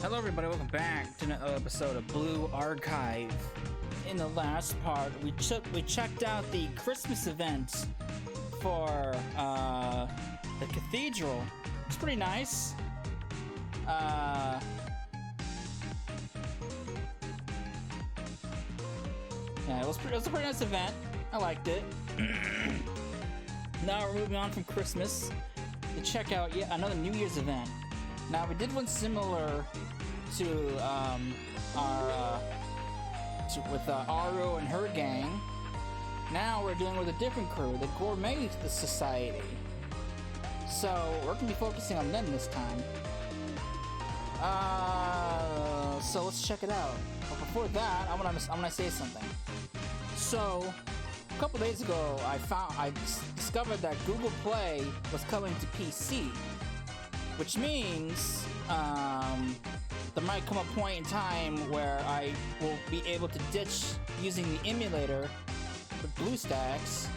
Hello everybody, welcome back to another episode of Blue Archive. In the last part, we checked out the Christmas event for the cathedral. It's pretty nice. Yeah, it was a pretty nice event. I liked it. Now we're moving on from Christmas to check out yet another New Year's event. Now we did one similar to with Aru and her gang. Now we're dealing with a different crew, the Gourmet Society. So we're gonna be focusing on them this time. So let's check it out. But before that, I wanna say something. So a couple days ago, I discovered that Google Play was coming to PC, which means there might come a point in time where I will be able to ditch using the emulator with BlueStacks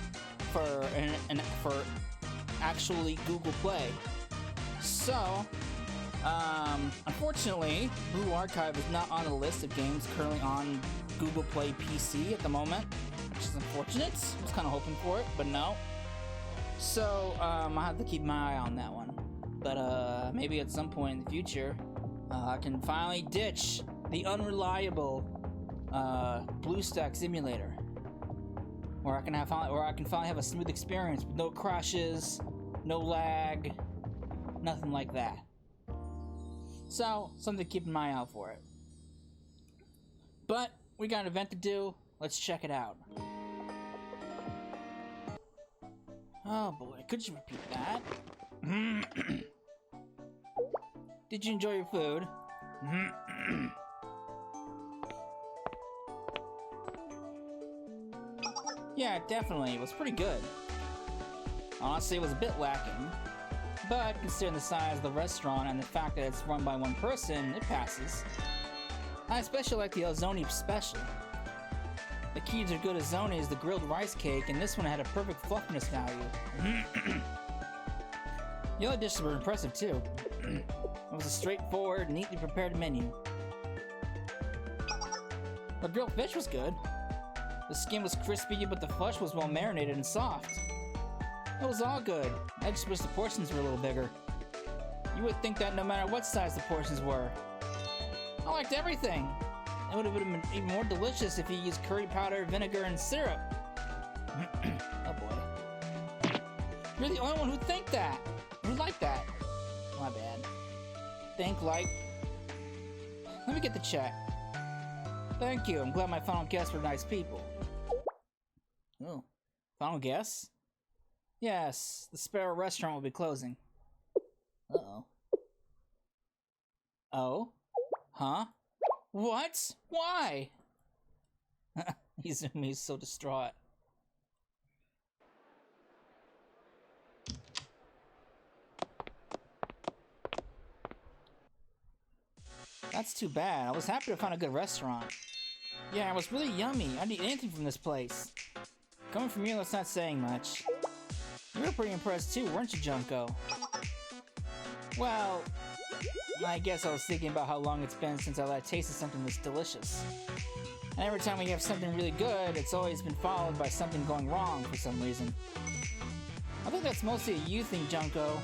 for actually Google Play. So, unfortunately, Blue Archive is not on the list of games currently on Google Play PC at the moment, which is unfortunate. I was kind of hoping for it, but no. So, I'll have to keep my eye on that one. But maybe at some point in the future, I can finally ditch the unreliable BlueStacks emulator, where I can finally have a smooth experience with no crashes, no lag, nothing like that. So, something to keep an eye out for it. But we got an event to do. Let's check it out. Oh boy, could you repeat that? Did you enjoy your food? Yeah, definitely. It was pretty good. Honestly, it was a bit lacking. But considering the size of the restaurant and the fact that it's run by one person, it passes. I especially like the Ozoni special. The key to good Ozoni is the grilled rice cake, and this one had a perfect fluffiness value. The other dishes were impressive too. It was a straightforward, neatly prepared menu. The grilled fish was good. The skin was crispy, but the flesh was well marinated and soft. It was all good. I just wish the portions were a little bigger. You would think that no matter what size the portions were. I liked everything. It would have been even more delicious if you used curry powder, vinegar, and syrup. Oh boy. You're the only one who'd think that. Who'd like that. My bad. Think like... Let me get the check. Thank you. I'm glad my final guests were nice people. Oh. Final guess? Yes. The Sparrow restaurant will be closing. Uh-oh. Oh? Huh? What? Why? He's so distraught. That's too bad. I was happy to find a good restaurant. Yeah, it was really yummy. I'd eat anything from this place. Coming from you, that's not saying much. You were pretty impressed too, weren't you, Junko? Well, I guess I was thinking about how long it's been since I tasted something this delicious. And every time we have something really good, it's always been followed by something going wrong for some reason. I think that's mostly a you thing, Junko.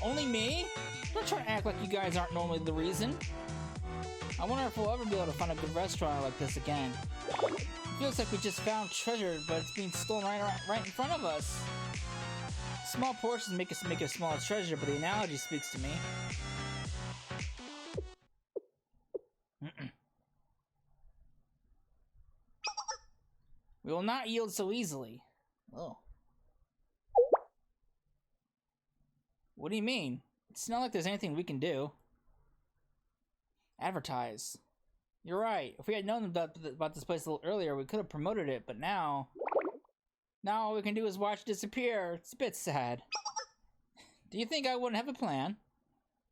Only me? Don't try to act like you guys aren't normally the reason. I wonder if we'll ever be able to find a good restaurant like this again. It feels like we just found treasure, but it's being stolen right in front of us. Small portions make a small treasure, but the analogy speaks to me. We will not yield so easily. Oh. What do you mean? It's not like there's anything we can do. Advertise. You're right. If we had known about this place a little earlier, we could have promoted it, but now all we can do is watch it disappear. It's a bit sad. Do you think I wouldn't have a plan?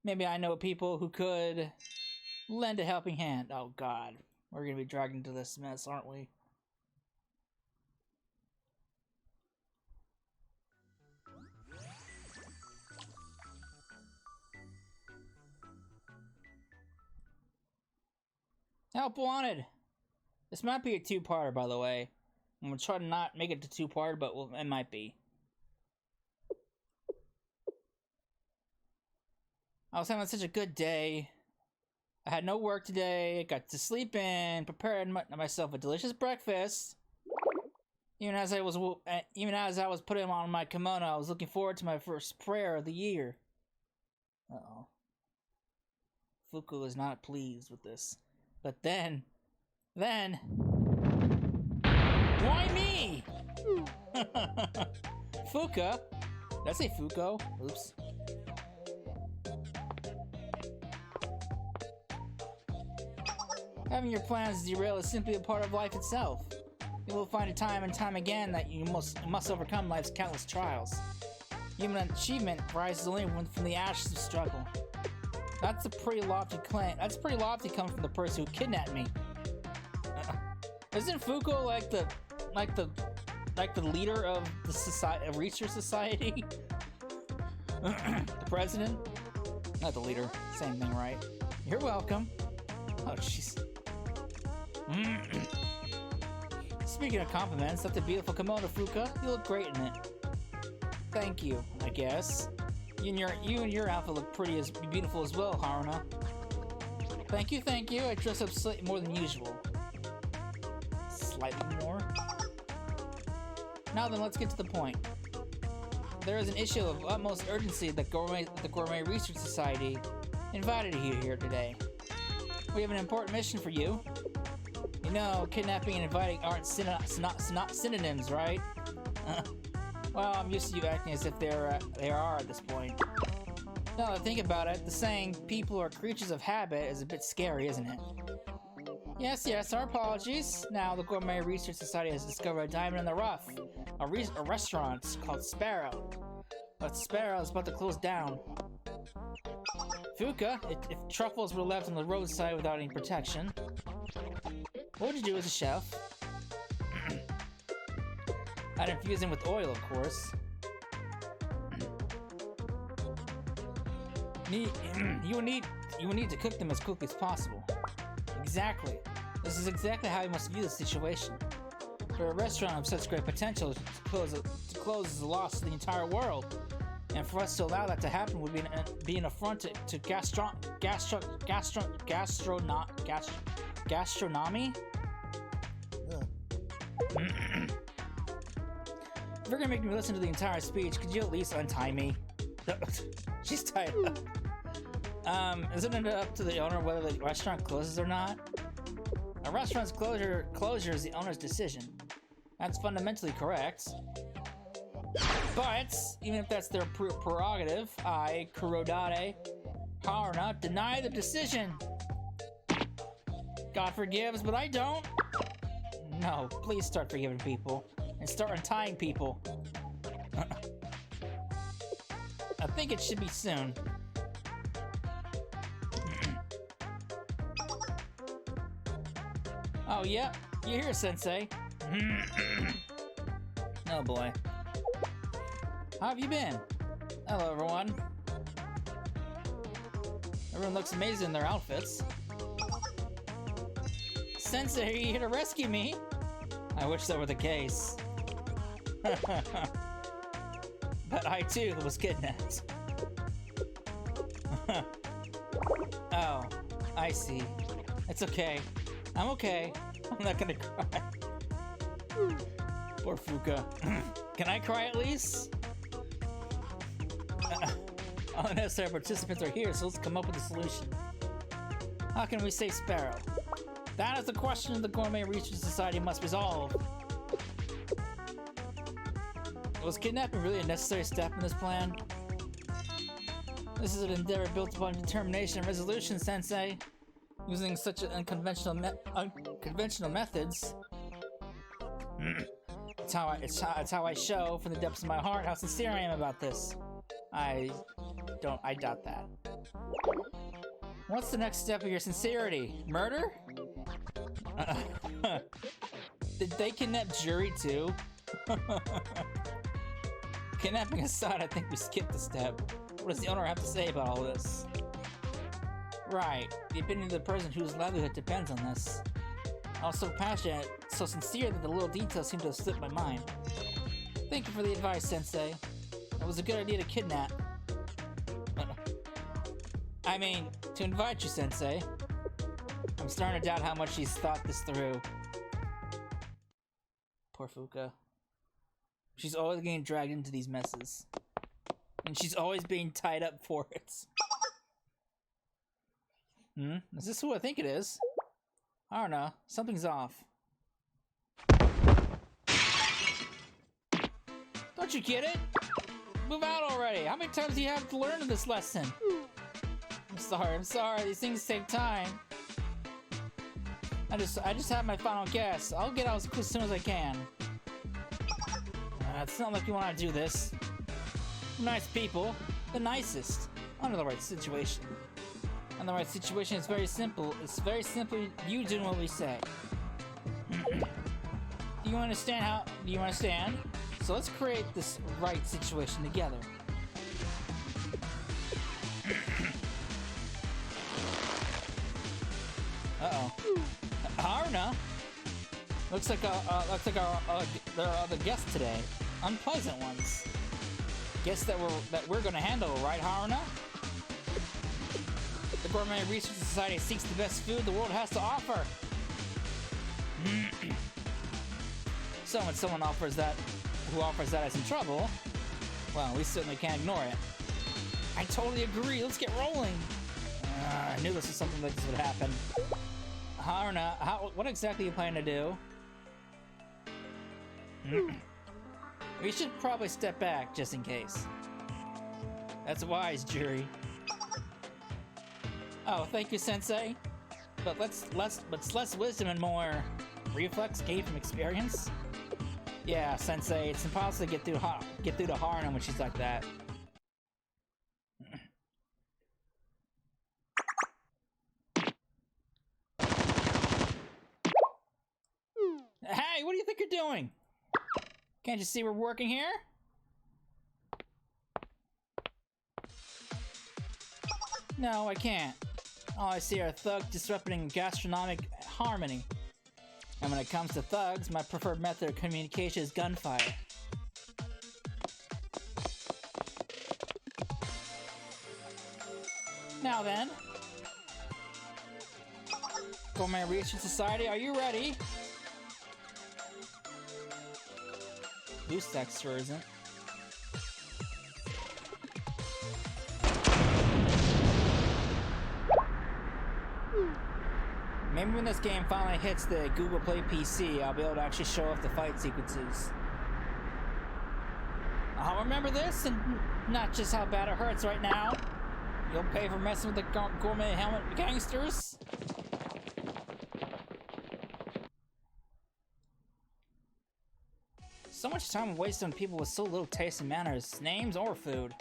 Maybe I know people who could lend a helping hand. Oh god. We're gonna be dragged into this mess, aren't we? Help wanted! This might be a two-parter, by the way. I'm gonna try to not make it to two-parter, but it might be. I was having such a good day. I had no work today, got to sleep in, prepared myself a delicious breakfast. Even as I was putting on my kimono, I was looking forward to my first prayer of the year. Uh-oh. Fuku is not pleased with this. But then... Why me? Fuka? Did I say Fuko? Oops. Having your plans derail is simply a part of life itself. You will find it time and time again that you must overcome life's countless trials. Human achievement rises only from the ashes of struggle. That's a pretty lofty claim. That's pretty lofty coming from the person who kidnapped me. Isn't Fuko like the leader of the Research Society? The president? Not the leader. Same thing, right? You're welcome. Oh, jeez. Speaking of compliments, that's a beautiful kimono, Fuka. You look great in it. Thank you, I guess. You and your outfit look beautiful as well, Haruna. Thank you. I dress up slightly more than usual. Slightly more? Now then, let's get to the point. There is an issue of utmost urgency that the Gourmet Research Society invited you here today. We have an important mission for you. You know, kidnapping and inviting aren't synonyms, right? Well, I'm used to you acting as if they are at this point. Now that I think about it, the saying, people are creatures of habit, is a bit scary, isn't it? Yes, our apologies. Now, the Gourmet Research Society has discovered a diamond in the rough. A restaurant called Sparrow. But Sparrow is about to close down. Fuka, if truffles were left on the roadside without any protection, what would you do as a chef? I'd infuse them with oil, of course. You will need to cook them as quickly as possible. Exactly. This is exactly how you must view the situation. For a restaurant of such great potential to close is a loss to the entire world. And for us to allow that to happen would be an affront to gastronomy? If you're gonna make me listen to the entire speech, could you at least untie me? She's tied up. Isn't it up to the owner whether the restaurant closes or not? A restaurant's closure is the owner's decision. That's fundamentally correct. But, even if that's their prerogative, I, Kurodate Haruna, deny the decision. God forgives, but I don't. No, please start forgiving people. And start untying people. I think it should be soon. Oh, yeah? You're here, Sensei. Oh, boy. How have you been? Hello, everyone. Everyone looks amazing in their outfits. Sensei, are you here to rescue me? I wish that were the case. But I, too, was kidnapped. Oh, I see. It's okay. I'm okay. I'm not gonna cry. Poor Fuka. Can I cry at least? All the necessary participants are here, so let's come up with a solution. How can we save Sparrow? That is the question the Gourmet Research Society must resolve. Was kidnapping really a necessary step in this plan? This is an endeavor built upon determination and resolution, Sensei. Using such unconventional methods. It's how I show from the depths of my heart how sincere I am about this. I doubt that. What's the next step of your sincerity? Murder? Did they kidnap Jury too? Kidnapping aside, I think we skipped a step. What does the owner have to say about all this? Right. The opinion of the person whose livelihood depends on this. I was so passionate, so sincere that the little details seem to have slipped my mind. Thank you for the advice, Sensei. It was a good idea to kidnap. I mean, to invite you, Sensei. I'm starting to doubt how much she's thought this through. Poor Fuka. She's always getting dragged into these messes. And she's always being tied up for it. Is this who I think it is? I don't know. Something's off. Don't you get it? Move out already! How many times do you have to learn this lesson? I'm sorry. These things take time. I just have my final guess. I'll get out as soon as I can. It's not like you want to do this. Nice people. The nicest. Under the right situation. And the right situation is very simple. It's very simply you doing what we say. Do you understand? So let's create this right situation together. Uh-oh. Haruna! Looks like there are other guests today. Unpleasant ones. Guess that we're gonna handle, right, Haruna? The Gourmet Research Society seeks the best food the world has to offer. So when someone offers that is in trouble, well, we certainly can't ignore it. I totally agree. Let's get rolling. I knew this was something like this would happen. Haruna, what exactly are you planning to do? We should probably step back just in case. That's wise, Jury. Oh, thank you, Sensei. But less wisdom and more reflex gained from experience. Yeah, Sensei, it's impossible to get through to Haruna when she's like that. Hey, what do you think you're doing? Can't you see we're working here? No, I can't. All I see are thugs disrupting gastronomic harmony. And when it comes to thugs, my preferred method of communication is gunfire. Now then, Gourmet Research Society, are you ready? Boost sure isn't. Maybe when this game finally hits the Google Play PC, I'll be able to actually show off the fight sequences. I'll remember this, and not just how bad it hurts right now. You'll pay for messing with the gourmet helmet gangsters. So much time wasted on people with so little taste and manners, names or food.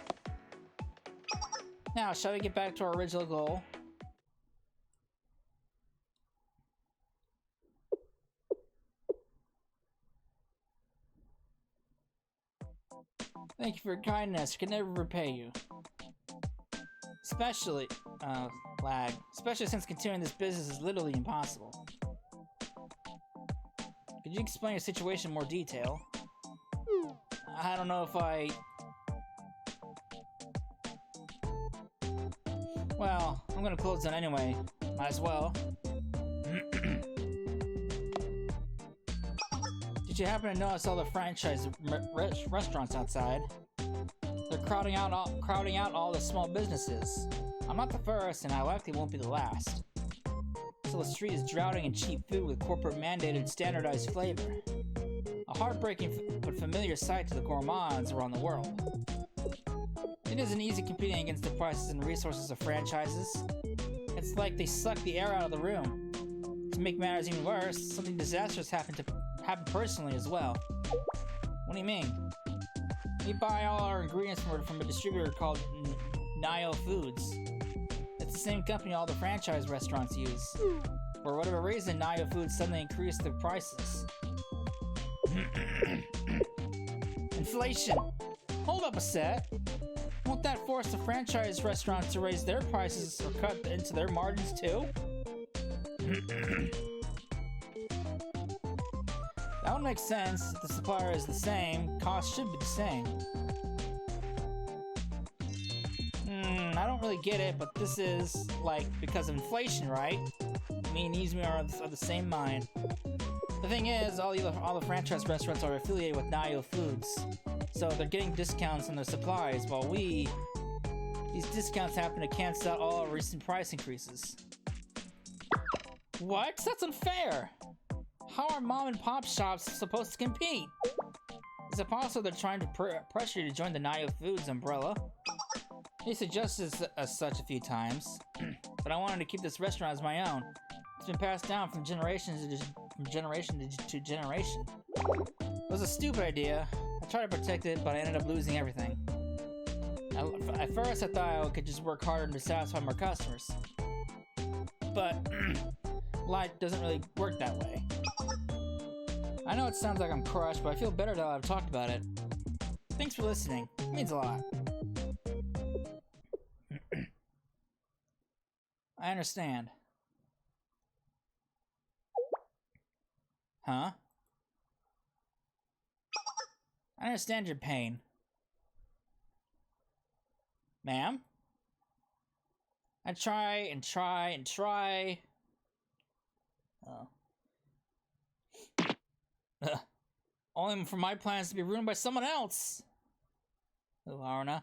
Now, shall we get back to our original goal? Thank you for your kindness. I can never repay you. Especially since continuing this business is literally impossible. Could you explain your situation in more detail? I don't know if Well, I'm gonna close down anyway. Might as well. Did you happen to notice all the franchise restaurants outside? They're crowding out all the small businesses. I'm not the first, and I likely won't be the last. So the street is drowning in cheap food with corporate-mandated standardized flavor. A heartbreaking but familiar sight to the gourmands around the world. It isn't easy competing against the prices and resources of franchises. It's like they suck the air out of the room. To make matters even worse, something disastrous happened personally as well. What do you mean? We buy all our ingredients from a distributor called Nio Foods. It's the same company all the franchise restaurants use. For whatever reason, Nio Foods suddenly increased their prices. Inflation! Hold up a sec. Won't that force the franchise restaurants to raise their prices or cut into their margins too? That would make sense. If the supplier is the same, cost should be the same. I don't really get it, but this is, like, because of inflation, right? Me and Izumi are of the same mind. The thing is, all the franchise restaurants are affiliated with Nayo Foods, so they're getting discounts on their supplies, while these discounts happen to cancel out all our recent price increases. What? That's unfair! How are mom and pop shops supposed to compete? Is it possible they're trying to pressure you to join the Nayo Foods umbrella? He suggested as such a few times, but I wanted to keep this restaurant as my own. It's been passed down from generation to generation. It was a stupid idea. I tried to protect it, but I ended up losing everything. At first, I thought I could just work harder to satisfy more customers. But life doesn't really work that way. I know it sounds like I'm crushed, but I feel better now that I've talked about it. Thanks for listening. It means a lot. I understand. Huh? I understand your pain. Ma'am? I try and try and try. Oh. Only for my plans to be ruined by someone else. Oh, Arna.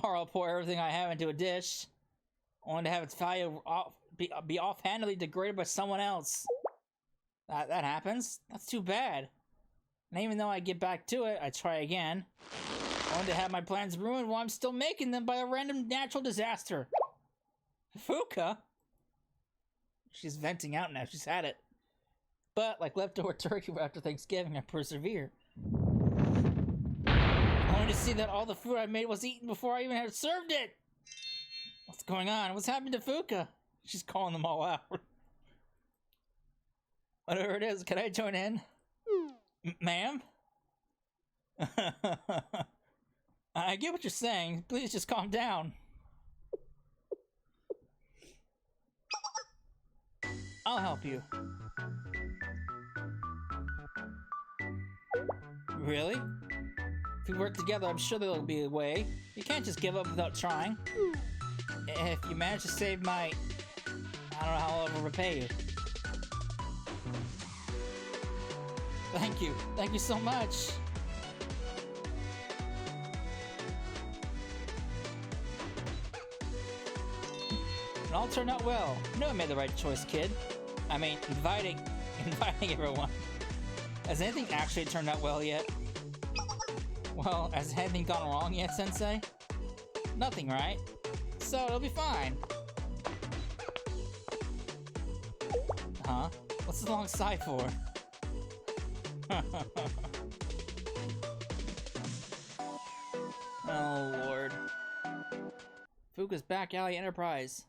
Or I'll pour everything I have into a dish, only to have its value be offhandedly degraded by someone else. That happens? That's too bad. And even though I get back to it, I try again, only to have my plans ruined while I'm still making them by a random natural disaster. Fuka? She's venting out now, she's had it. But, like leftover turkey after Thanksgiving, I persevere. Only to see that all the food I made was eaten before I even had served it! What's going on? What's happening to Fuka? She's calling them all out. Whatever it is, can I join in? Ma'am? I get what you're saying. Please just calm down. I'll help you. Really? If we work together, I'm sure there'll be a way. You can't just give up without trying. If you manage to save my... I don't know how I'll ever repay you. Thank you. Thank you so much. It all turned out well. You know I made the right choice, kid. I mean, inviting everyone. Has anything actually turned out well yet? Well, has anything gone wrong yet, Sensei? Nothing, right? So it'll be fine. Huh? What's the long sigh for? Oh, Lord. Fuka's Back Alley Enterprise.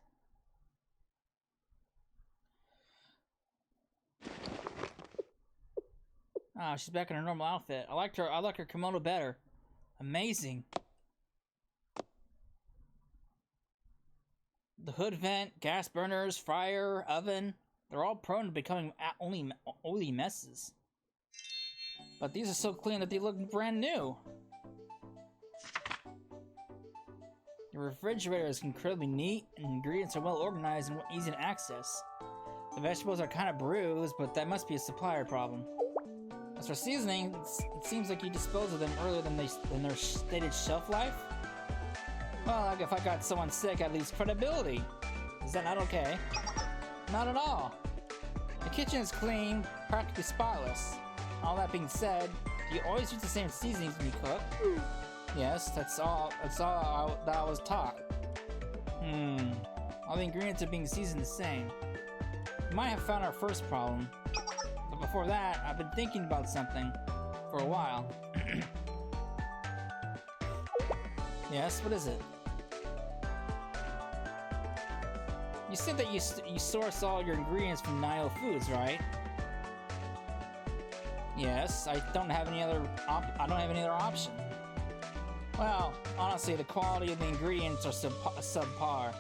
Ah, she's back in her normal outfit. I like her kimono better. Amazing. The hood vent, gas burners, fryer, oven, they're all prone to becoming oily messes. But these are so clean that they look brand new. The refrigerator is incredibly neat, and ingredients are well organized and easy to access. The vegetables are kind of bruised, but that must be a supplier problem. As for seasoning, it seems like you disposed of them earlier than their stated shelf life. Well, like if I got someone sick, I'd lose credibility. Is that not okay? Not at all. The kitchen is clean, practically spotless. All that being said, do you always use the same seasonings when you cook? Yes, that's all that I was taught. All the ingredients are being seasoned the same. We might have found our first problem. But before that, I've been thinking about something for a while. Yes, what is it? You said that you source all your ingredients from Nayo Foods, right? Yes, I don't have any other option. Well, honestly, the quality of the ingredients are subpar.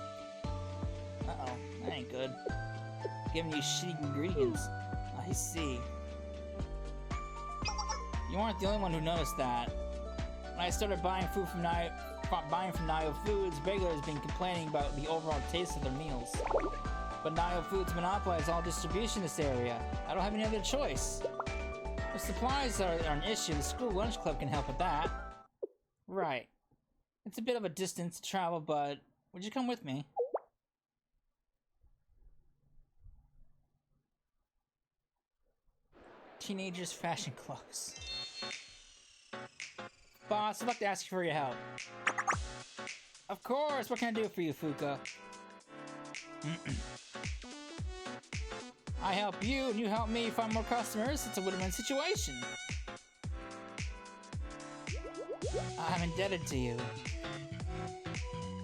Uh-oh, that ain't good. Giving you shitty ingredients. I see. You aren't the only one who noticed that. When I started buying food from Nayo Foods, regulars have been complaining about the overall taste of their meals. But Nayo Foods monopolize all distribution in this area. I don't have any other choice. If supplies are an issue, the school lunch club can help with that. Right. It's a bit of a distance to travel, but would you come with me? Teenagers' fashion clothes. Boss, I'd like to ask you for your help. Of course! What can I do for you, Fuka? I help you, and you help me find more customers. It's a win-win situation. I'm indebted to you.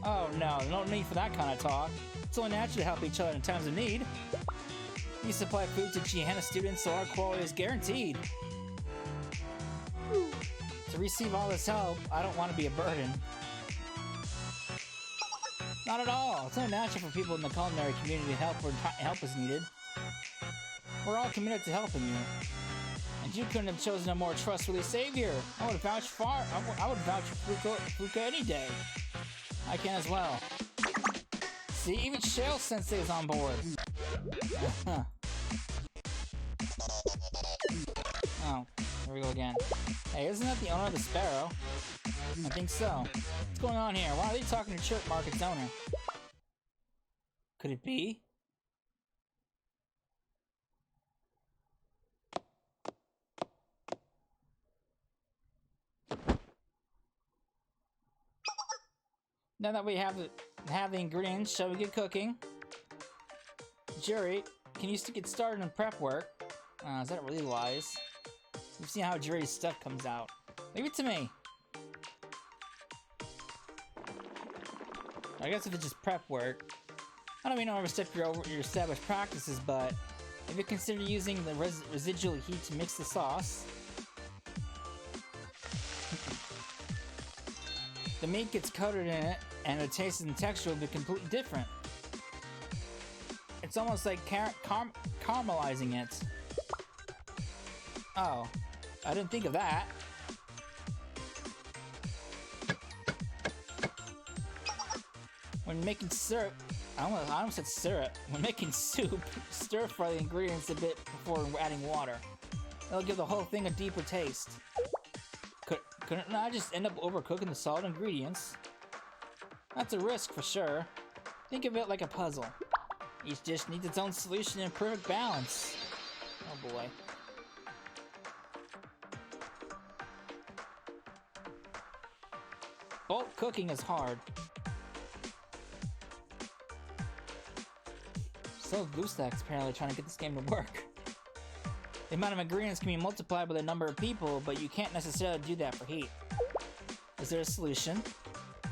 Oh no, no need for that kind of talk. It's only natural to help each other in times of need. We supply food to Gianna students, so our quality is guaranteed. To receive all this help, I don't want to be a burden. Not at all. It's only natural for people in the culinary community to help where help is needed. We're all committed to helping you. And you couldn't have chosen a more trustworthy savior. I would vouch for Fuka any day. I can as well. See, even Shale Sensei is on board. Oh, here we go again. Hey, isn't that the owner of the Sparrow? I think so. What's going on here? Why are they talking to Chirp Market's owner? Could it be? Now that we have the ingredients, shall we get cooking? Jury, can you still get started on prep work? Is that really wise? We've seen how Jury's stuff comes out. Leave it to me. I guess if it's just prep work. I don't mean to overstep your established practices, but if you consider using the residual heat to mix the sauce, the meat gets coated in it, and the taste and texture will be completely different. It's almost like caramelizing it. Oh, I didn't think of that. When making syrup, I almost said syrup. When making soup, stir fry the ingredients a bit before adding water. That'll give the whole thing a deeper taste. Couldn't I just end up overcooking the solid ingredients? That's a risk for sure. Think of it like a puzzle. Each dish needs its own solution in perfect balance. Oh boy. Bulk cooking is hard. So BlueStacks apparently trying to get this game to work. The amount of ingredients can be multiplied by the number of people, but you can't necessarily do that for heat. Is there a solution?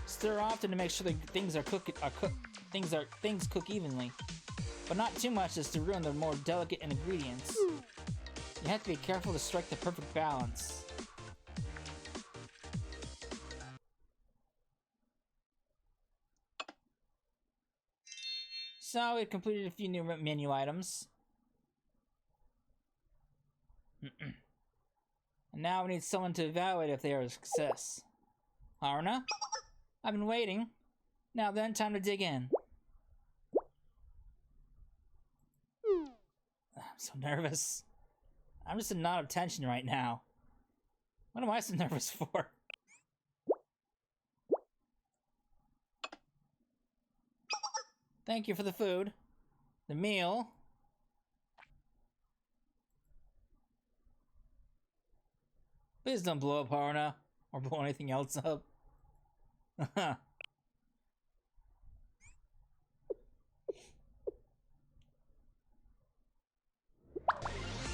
Stir often to make sure that things cook evenly, but not too much as to ruin the more delicate ingredients. You have to be careful to strike the perfect balance. So we've completed a few new menu items. And now we need someone to evaluate if they are a success. Haruna? I've been waiting. Now then, time to dig in. I'm so nervous. I'm just in knot of tension right now. What am I so nervous for? Thank you for the food. The meal. Please don't blow up Haruna, or blow anything else up.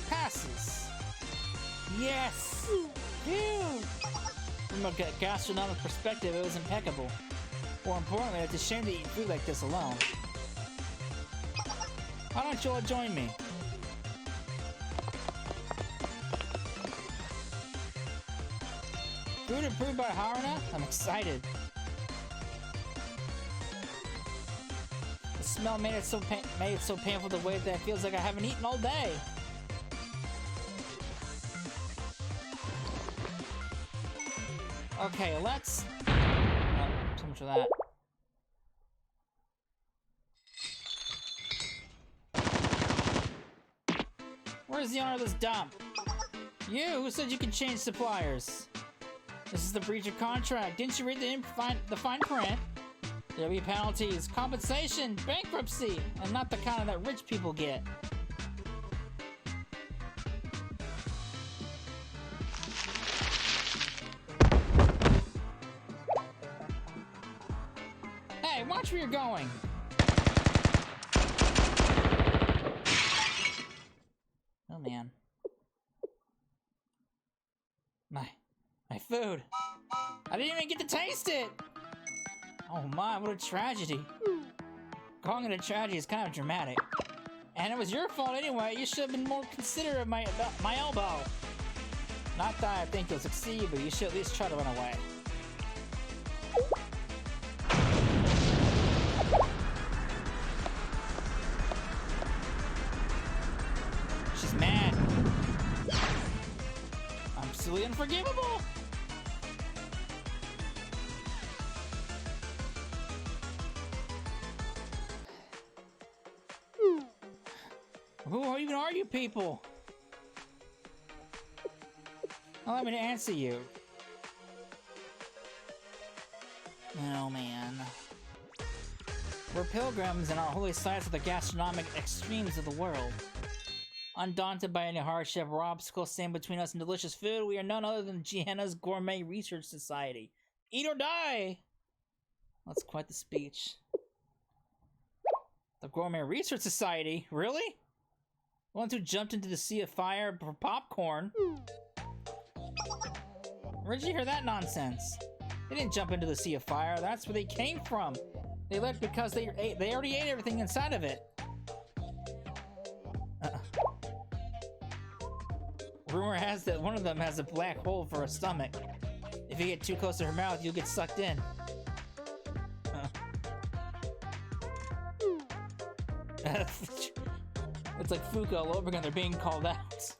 Passes! Yes! Phew! From a gastronomic perspective, it was impeccable. More importantly, it's a shame to eat food like this alone. Why don't you all join me? Food approved by Haruna? I'm excited. The smell made it so painful to wait that it feels like I haven't eaten all day. Okay, let's... Oh, so much for that. Where's the owner of this dump? You! Who said you could change suppliers? This is the breach of contract. Didn't you read the fine print? There'll be penalties, compensation, bankruptcy, and not the kind that rich people get. Hey, watch where you're going! Oh man. My food! I didn't even get to taste it! Oh my, what a tragedy. Calling it a tragedy is kind of dramatic. And it was your fault anyway. You should have been more considerate of my elbow. Not that I think you'll succeed, but you should at least try to run away. She's mad. Absolutely unforgivable. Who even are you people? Allow me to answer you. Oh man. We're pilgrims and our holy sites are the gastronomic extremes of the world. Undaunted by any hardship or obstacle standing between us and delicious food, we are none other than Gehenna's Gourmet Research Society. Eat or die! That's quite the speech. The Gourmet Research Society? Really? The ones who jumped into the sea of fire for popcorn? Where'd you hear that nonsense? They didn't jump into the sea of fire, that's where they came from. They left because they already ate everything inside of it. Rumor has that one of them has a black hole for a stomach. If you get too close to her mouth, you'll get sucked in. It's like Fuka all over again, they're being called out.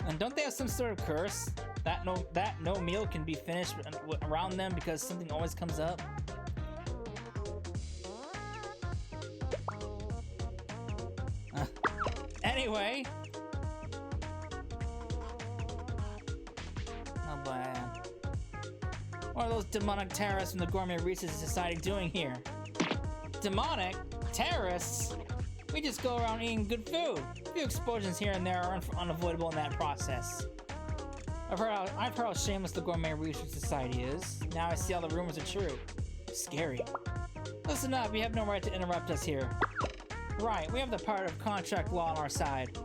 And don't they have some sort of curse? That no meal can be finished around them because something always comes up? Anyway. Oh man. What are those demonic terrorists from the Gourmet Research Society doing here? Demonic? Terrorists? We just go around eating good food. A few explosions here and there are unavoidable in that process. I've heard how shameless the Gourmet Research Society is. Now I see all the rumors are true. Scary. Listen up, you have no right to interrupt us here. Right, we have the power of contract law on our side.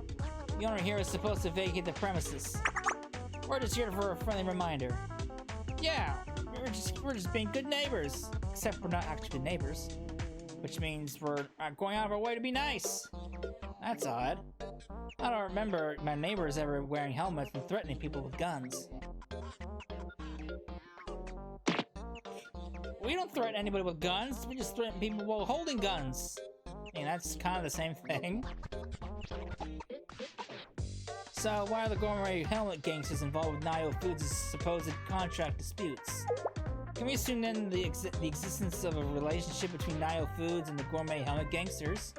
The owner here is supposed to vacate the premises. We're just here for a friendly reminder. Yeah, we're just being good neighbors. Except we're not actually good neighbors. Which means we're going out of our way to be nice. That's odd. I don't remember my neighbors ever wearing helmets and threatening people with guns. We don't threaten anybody with guns, we just threaten people while holding guns. I mean, that's kind of the same thing. So, why are the Gourmet helmet gangsters involved with Nayo Foods' supposed contract disputes? Can we assume then the existence of a relationship between Nayo Foods and the Gourmet helmet gangsters?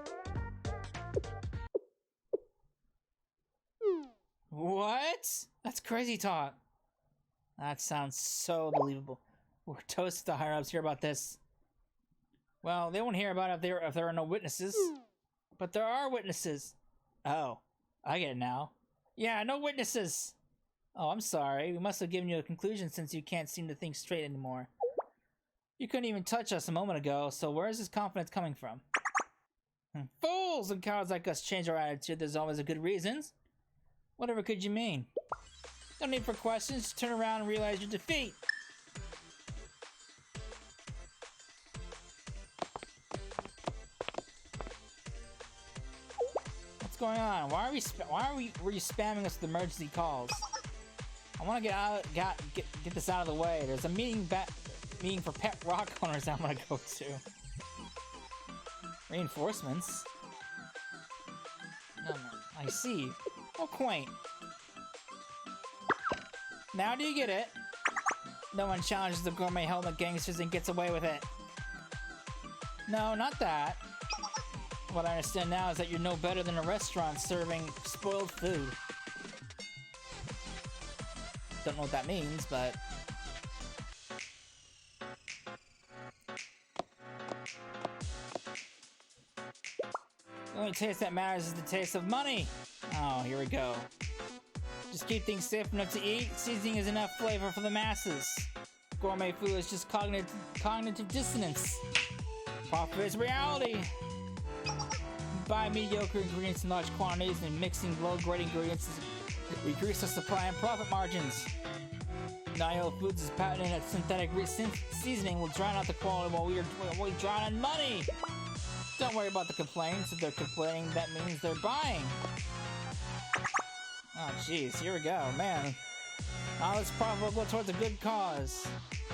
What? That's crazy talk. That sounds so believable. We're toast to higher-ups hear about this. Well, they won't hear about it if there are no witnesses. But there are witnesses. Oh, I get it now. Yeah, no witnesses. Oh, I'm sorry. We must have given you a conclusion since you can't seem to think straight anymore. You couldn't even touch us a moment ago, so where is this confidence coming from? Fools and cowards like us change our attitude. There's always a good reasons. Whatever could you mean? No need for questions. Just turn around and realize your defeat. What's going on? Were you spamming us with emergency calls? I want to get this out of the way. There's a meeting for pet rock owners I'm gonna go to. Reinforcements? No, I see. Oh, quaint. Now do you get it? No one challenges the gourmet helmet gangsters and gets away with it. No, not that. What I understand now is that you're no better than a restaurant serving spoiled food. Don't know what that means, but... The only taste that matters is the taste of money! Oh, here we go. Just keep things safe enough to eat. Seasoning is enough flavor for the masses. Gourmet food is just cognitive dissonance. Profit is reality. Buy mediocre ingredients in large quantities and mixing low-grade ingredients increase the supply and profit margins. Nio Foods is patenting that synthetic seasoning will drown out the quality while we drown on money. Don't worry about the complaints. If they're complaining, that means they're buying. Oh, jeez, here we go, man. All this profit will go towards a good cause.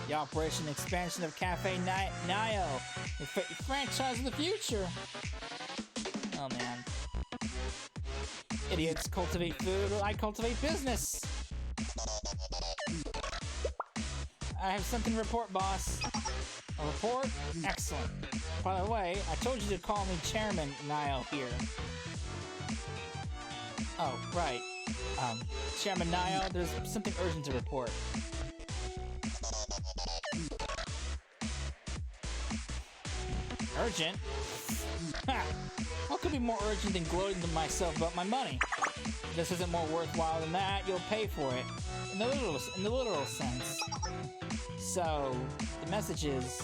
The operation and expansion of Cafe Nio, the franchise of the future. Oh, man. Idiots cultivate food, I cultivate business. I have something to report, boss. A report? Excellent. By the way, I told you to call me Chairman Nio here. Oh, right. Chairman Nio, there's something urgent to report. Urgent? Ha! What could be more urgent than gloating to myself about my money? If this isn't more worthwhile than that, you'll pay for it. In the literal sense. So, the message is...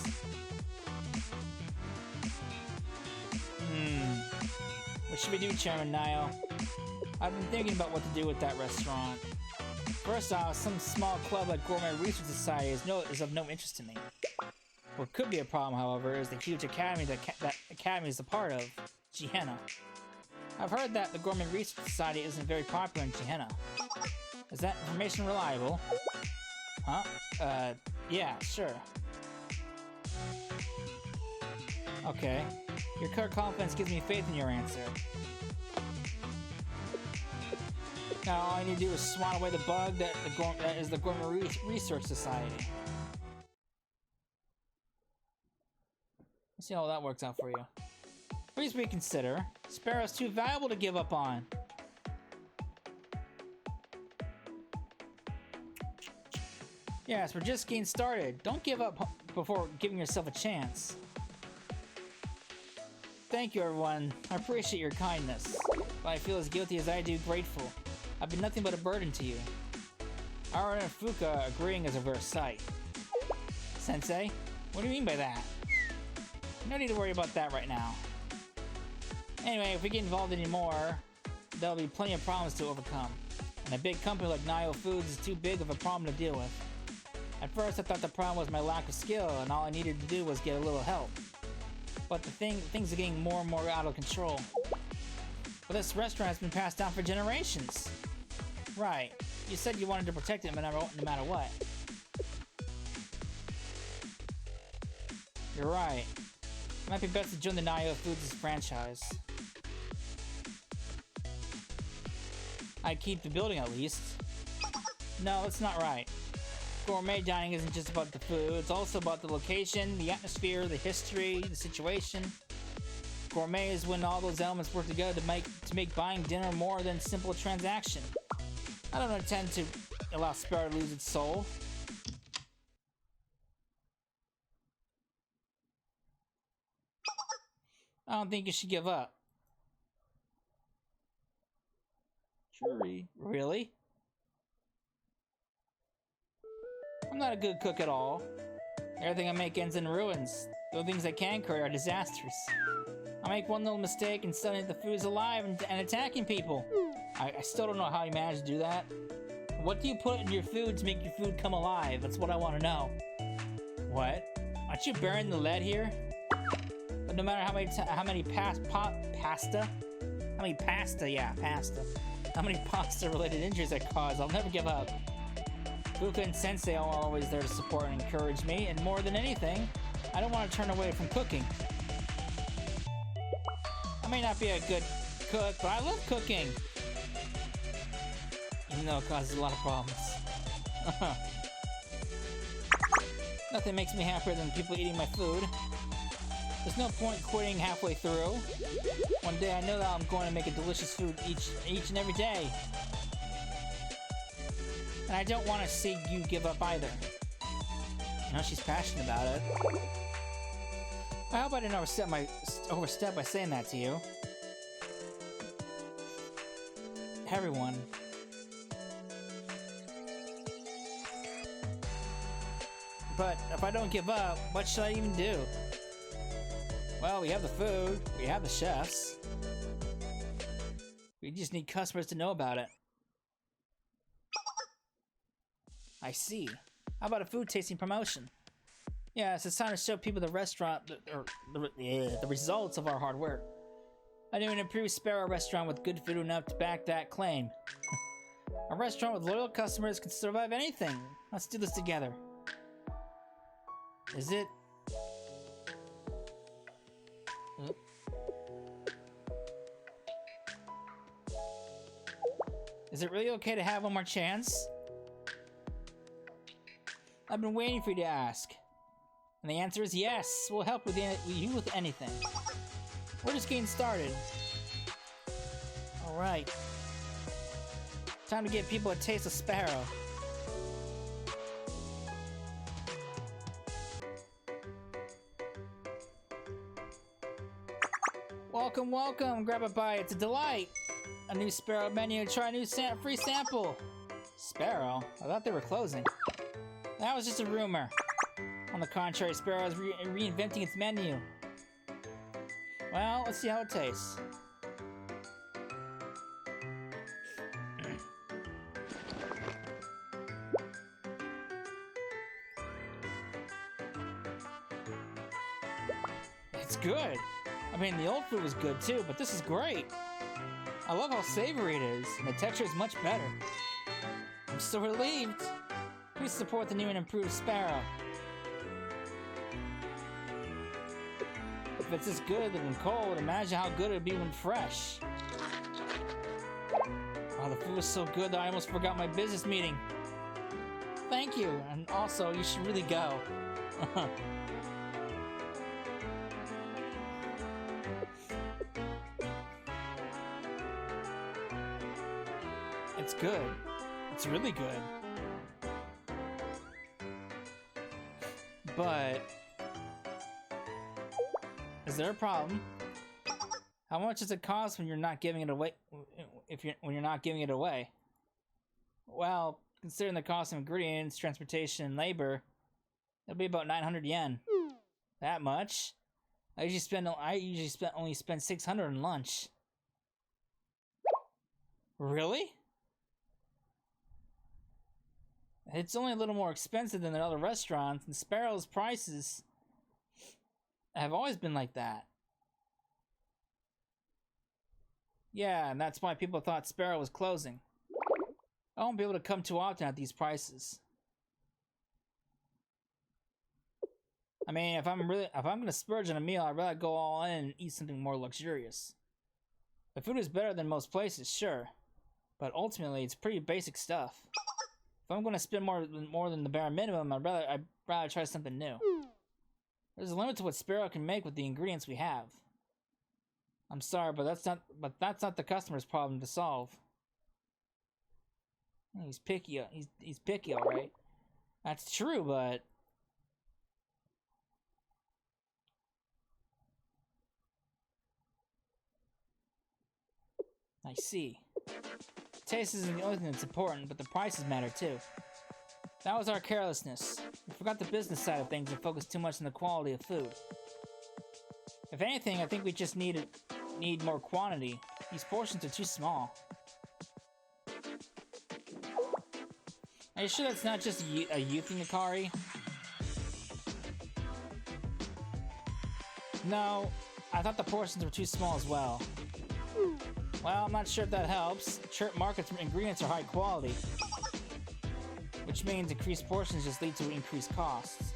What should we do, Chairman Nio? I've been thinking about what to do with that restaurant. First off, some small club like Gourmet Research Society is of no interest to me. What could be a problem, however, is the huge academy that Academy is a part of, Gehenna. I've heard that the Gourmet Research Society isn't very popular in Gehenna. Is that information reliable? Huh? Yeah, sure. Okay. Your clear confidence gives me faith in your answer. Now all I need to do is swat away the bug that is the Gourmet Research Society. Let's see how that works out for you. Please reconsider. Sparrow's too valuable to give up on. Yes, we're just getting started. Don't give up before giving yourself a chance. Thank you, everyone. I appreciate your kindness. But I feel as guilty as I do grateful. I've been nothing but a burden to you. Ara and Fuka agreeing is a rare sight. Sensei, what do you mean by that? No need to worry about that right now. Anyway, if we get involved anymore, there'll be plenty of problems to overcome. And a big company like Nio Foods is too big of a problem to deal with. At first, I thought the problem was my lack of skill, and all I needed to do was get a little help. But things are getting more and more out of control. But this restaurant has been passed down for generations. Right. You said you wanted to protect it no matter what. You're right. It might be best to join the Nio Foods franchise. I'd keep the building at least. No, that's not right. Gourmet dining isn't just about the food, it's also about the location, the atmosphere, the history, the situation. Gourmet is when all those elements work together to make buying dinner more than simple transaction. I don't intend to allow Sparrow to lose its soul. I don't think you should give up. Jury. Really? I'm not a good cook at all. Everything I make ends in ruins. The only things I can create are disasters. I make one little mistake and suddenly the food is alive and attacking people. I still don't know how you manage to do that. What do you put in your food to make your food come alive? That's what I want to know. What? Aren't you burying the lead here? But no matter how many pasta related injuries I cause, I'll never give up. Fuka and Sensei are always there to support and encourage me, and more than anything, I don't want to turn away from cooking. I may not be a good cook, but I love cooking. Even though it causes a lot of problems. Nothing makes me happier than people eating my food. There's no point quitting halfway through. One day I know that I'm going to make a delicious food each and every day. And I don't want to see you give up either. You know, she's passionate about it. I hope I didn't overstep by saying that to you. Everyone. But if I don't give up, what should I even do? Well, we have the food, we have the chefs. We just need customers to know about it. I see. How about a food tasting promotion? Yes, it's time to show people the restaurant, the results of our hard work. I knew an improved Sparrow restaurant with good food enough to back that claim. A restaurant with loyal customers can survive anything. Let's do this together. Is it? Is it really okay to have one more chance? I've been waiting for you to ask. And the answer is yes, we'll help you with anything. We're just getting started. Alright. Time to give people a taste of Sparrow. Welcome, welcome! Grab a bite, it's a delight! A new Sparrow menu, try a new free sample! Sparrow? I thought they were closing. That was just a rumor. On the contrary, Sparrow is reinventing its menu. Well, let's see how it tastes. It's good. I mean, the old food was good too, but this is great. I love how savory it is, and the texture is much better. I'm so relieved. Please support the new and improved Sparrow. If it's as good when cold, imagine how good it would be when fresh. Wow, the food was so good that I almost forgot my business meeting. Thank you, and also, you should really go. It's good. It's really good. But is there a problem? How much does it cost when you're not giving it away? When you're not giving it away? Well, considering the cost of ingredients, transportation, and labor, it'll be about 900 yen. That much? I usually only spend 600 on lunch. Really? It's only a little more expensive than the other restaurants, and Sparrow's prices have always been like that. Yeah, and that's why people thought Sparrow was closing. I won't be able to come too often at these prices. I mean, if I'm gonna splurge on a meal, I'd rather go all in and eat something more luxurious. The food is better than most places, sure, but ultimately it's pretty basic stuff. If I'm gonna spend more than the bare minimum, I'd rather try something new. There's a limit to what Sparrow can make with the ingredients we have. I'm sorry, but that's not the customer's problem to solve. He's picky. He's picky, all right. That's true, but I see. Taste isn't the only thing that's important, but the prices matter too. That was our carelessness. We forgot the business side of things and focused too much on the quality of food. If anything, I think we just need more quantity. These portions are too small. Are you sure that's not just a you thing, Akari? No, I thought the portions were too small as well. Well, I'm not sure if that helps. Chirp Market's ingredients are high quality. which means increased portions just lead to increased costs.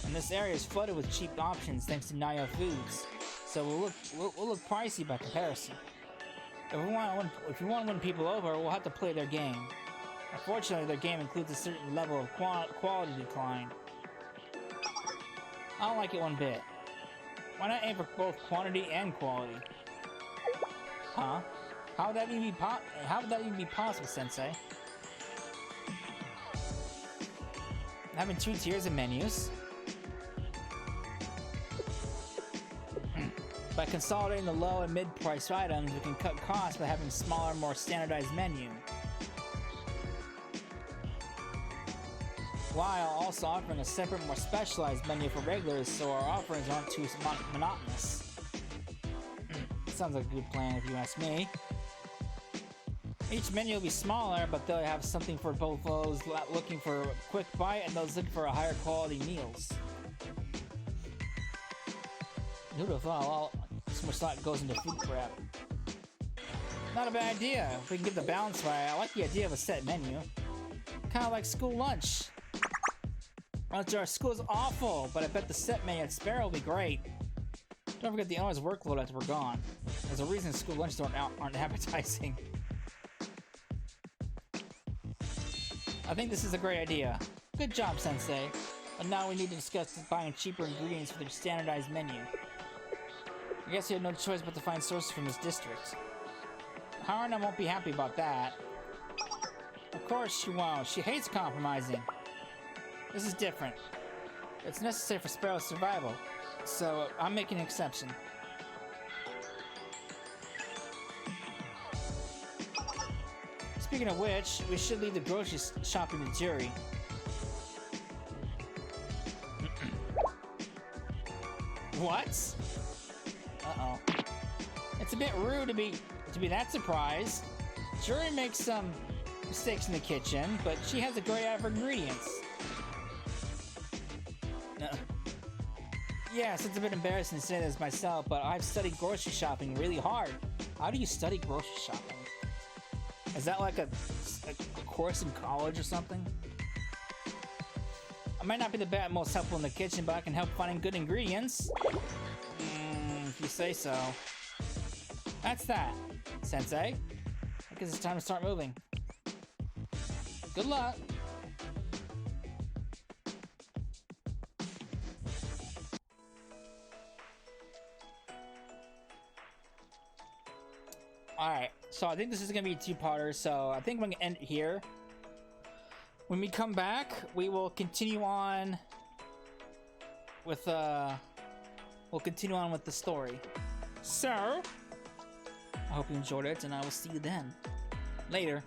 And this area is flooded with cheap options thanks to Naya Foods, so we'll look pricey by comparison. If we want to win people over, we'll have to play their game. Unfortunately, their game includes a certain level of quality decline. I don't like it one bit. Why not aim for both quantity and quality? Huh? How would that even be possible, Sensei? Having 2 tiers of menus. By consolidating the low and mid-priced items, we can cut costs by having a smaller, more standardized menu, while also offering a separate, more specialized menu for regulars so our offerings aren't too monotonous. Sounds like a good plan if you ask me. Each menu will be smaller, but they'll have something for both those looking for a quick bite and those looking for a higher quality meals. Who'd have thought all so much thought goes into food prep? Not a bad idea. If we can get the balance right, I like the idea of a set menu. Kind of like school lunch. Lunch at our school is awful, but I bet the set menu at Sparrow will be great. Don't forget the owner's workload after we're gone. There's a reason school lunches aren't appetizing. I think this is a great idea. Good job, Sensei. But now we need to discuss buying cheaper ingredients for their standardized menu. I guess you have no choice but to find sources from this district. Haruna won't be happy about that. Of course she won't. She hates compromising. This is different. It's necessary for Sparrow's survival, so I'm making an exception. Speaking of which, we should leave the grocery shopping to Jury. What? Uh-oh. It's a bit rude to be that surprised. Jury makes some mistakes in the kitchen, but she has a great eye for ingredients. Yes, it's a bit embarrassing to say this myself, but I've studied grocery shopping really hard. How do you study grocery shopping? Is that like a course in college or something? I might not be the most helpful in the kitchen, but I can help finding good ingredients. If you say so. That's that, Sensei. I guess it's time to start moving. Good luck. Alright, so I think this is going to be a two-parter, so I think we're going to end it here. When we come back, we will continue on with, we'll continue on with the story. So, I hope you enjoyed it, and I will see you then. Later.